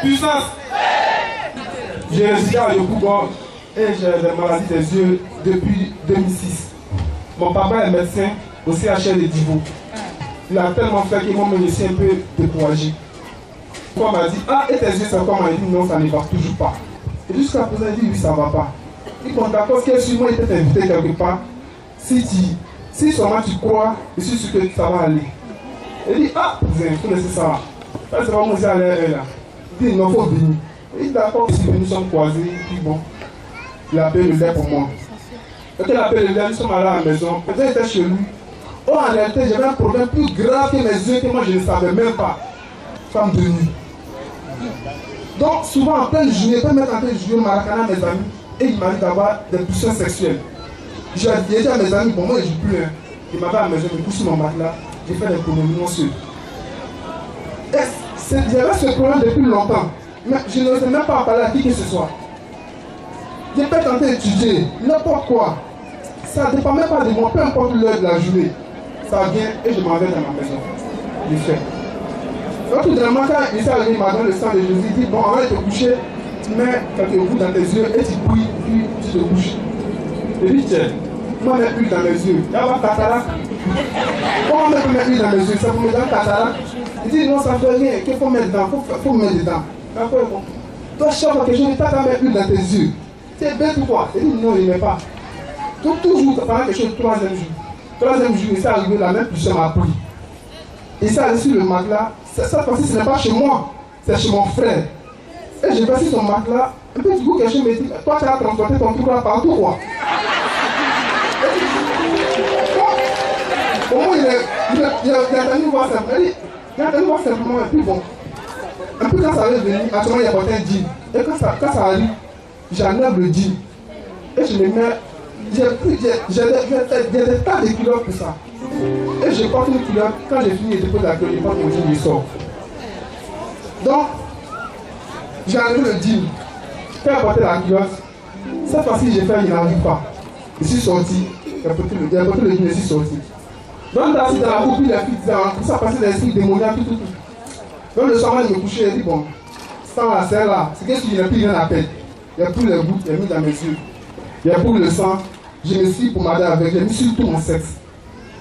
Puissance. J'ai résidé à Yopougon et j'ai des maladies des yeux depuis 2006. Mon papa est médecin au CHL de Divo. Il a tellement fait qu'ils m'ont me laissé un peu découragé. On m'a dit, ah, et tes yeux, c'est comment? Il dit, non, ça ne va toujours pas. Et jusqu'à présent, il dit, oui, ça ne va pas. Il dit, d'accord, ce sur moi, il peut t'inviter quelque part. Si seulement tu crois, je suis sûr que ça va aller. Il dit, ah, il faut laisser ça. C'est pas moi, j'ai l'air là. Il dit, non, il faut venir. Il dit, d'accord, si nous sommes croisés, puis bon, il a payé le lait pour moi. Quand il a payé le lait, nous sommes allés à la maison. Quand il était chez lui, oh, en réalité, j'avais un problème plus grave que mes yeux, que moi je ne savais même pas. Femme de nuit. Donc, souvent, en pleine journée, je peux mettre en pleine journée au Maracana à mes amis, et il m'a dit d'avoir des pulsions sexuelles. J'ai dit à mes amis, bon, moi je ne joue plus. Hein. Il m'avait à la maison, il me couche sur mon matelas, j'ai fait des communions seul. J'avais ce problème depuis longtemps, mais je n'osais même pas en parler à qui que ce soit. J'ai pas tenté d'étudier, n'importe quoi. Ça ne dépend même pas de moi, peu importe l'heure de la journée. Ça vient et je m'en vais dans ma maison. Je fais. Donc, tout dernièrement, quand il s'est arrivé, il m'a donné le sang de Jésus, il dit, bon, avant de te coucher, tu mets quelques gouttes dans tes yeux et tu bouilles, puis tu te couches. Je dis, tiens, moi, mettre l'huile dans mes yeux. Il y a pas de cataracte. Comment mettre l'huile dans mes yeux? Ça vous met dans le cataracte? Il dit, non, ça ne fait rien. Qu'il faut mettre dedans? Il faut mettre dedans. D'accord, bon. Toi, chaque fois que je dis, t'as qu'à mettre l'huile dans tes yeux. C'est bête ou quoi? Il dit, non, il n'est pas. Donc, toujours, pendant quelque chose, le troisième jour. Troisième jour, il s'est arrivé, la même puissance m'a pris. Il s'est assis sur le matelas. Cette fois-ci, ce n'est pas chez moi, c'est chez mon frère. Et j'ai passé son matelas. Un peu du coup, quelqu'un me dit, toi, tu as transporté ton tour là partout, quoi. Au moins, il a entendu voir simplement. Il a entendu voir simplement, et puis bon. Un peu quand ça avait venu, actuellement, il y a porté un jean. Et quand ça arrive, j'enlève le jean. Et je le mets. J'ai des tas de culottes pour ça. Et je porte une culotte. Quand j'ai fini, je dépose la culotte, je porte mon jean, je sors. Donc, j'ai enlevé le jean. Quand j'ai porté la culotte, cette fois-ci, j'ai fait, il n'arrive pas. Je suis sorti. J'ai porté le jean, je suis sorti. Donc, là, c'est dans la roue, puis les filles disaient, pour ça, passer des esprits démoniaques, tout. Donc, le soir, je me couchais, j'ai dit, bon, sans la selle là, c'est que je n'ai plus rien à perdre. Il y a plus les gouttes, il y a mis dans mes yeux. Il y a pour le sang, je me suis pomadé avec, j'ai mis sur tout mon sexe.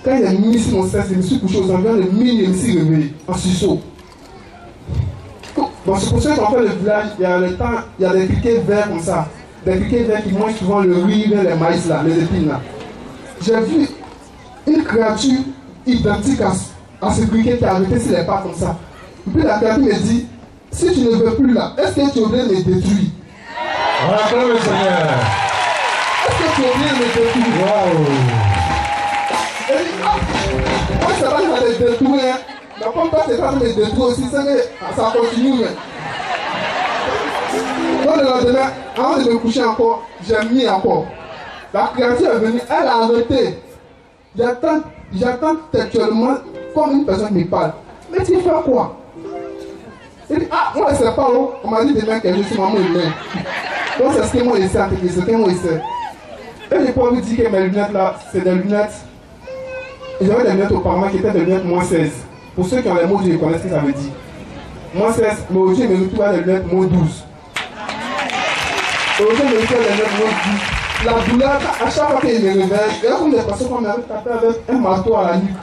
Quand il a mis sur mon sexe, je me suis couché aux environs de minuit, je me suis réveillé en sursaut. Bon, c'est pour ça qu'en fait, le village, il y a le temps, il y a des criquets verts comme ça. Des criquets verts qui mangent souvent le riz, les maïs là, les épines là. J'ai vu une créature identique à ce criquet qui a arrêté sur les pas comme ça. Et puis la créature me dit, si tu ne veux plus là, est-ce que tu voudrais me détruire? On acclame le Seigneur. Est-ce que tu voudrais me détruire? Waouh! Elle dit, ah, moi ça va te détruire. Mais comme toi c'est pas me détruire aussi, c'est que ça continue. Donc le lendemain, avant de me coucher encore, j'ai mis encore. La créature est venue, elle a arrêté. J'attends textuellement comme une personne me parle. Mais tu fais quoi? Il dit, ah, moi je ne sais pas, on m'a dit demain que je suis maman humain. Donc c'est ce que moi je sais, c'est ce que moi je sais. Et j'ai pas envie de dire que mes lunettes là, c'est des lunettes. J'avais des lunettes auparavant qui étaient des lunettes moins 16. Pour ceux qui ont les mots, je connais ce que ça veut dire. Moins 16, mais aujourd'hui je me retrouve à des lunettes moins 12. Aujourd'hui je me retrouve à des lunettes moins 12. La douleur, à chaque fois qu'il me réveille, il y a comme des personnes qui m'avaient tapé avec un marteau à la nuque.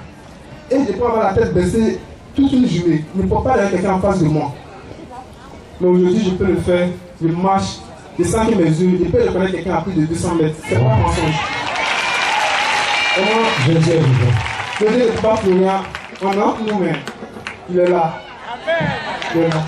Et je peux avoir la tête baissée toute une journée. Je ne peux pas avoir quelqu'un en face de moi. Mais aujourd'hui, je peux le faire. Je marche, je sens que mes yeux, je peux reconnaître quelqu'un à plus de 200 mètres. C'est pas un mensonge. Je dis Dieu n'est pas pour rien. On a entre nous, mais il est là. Il est là.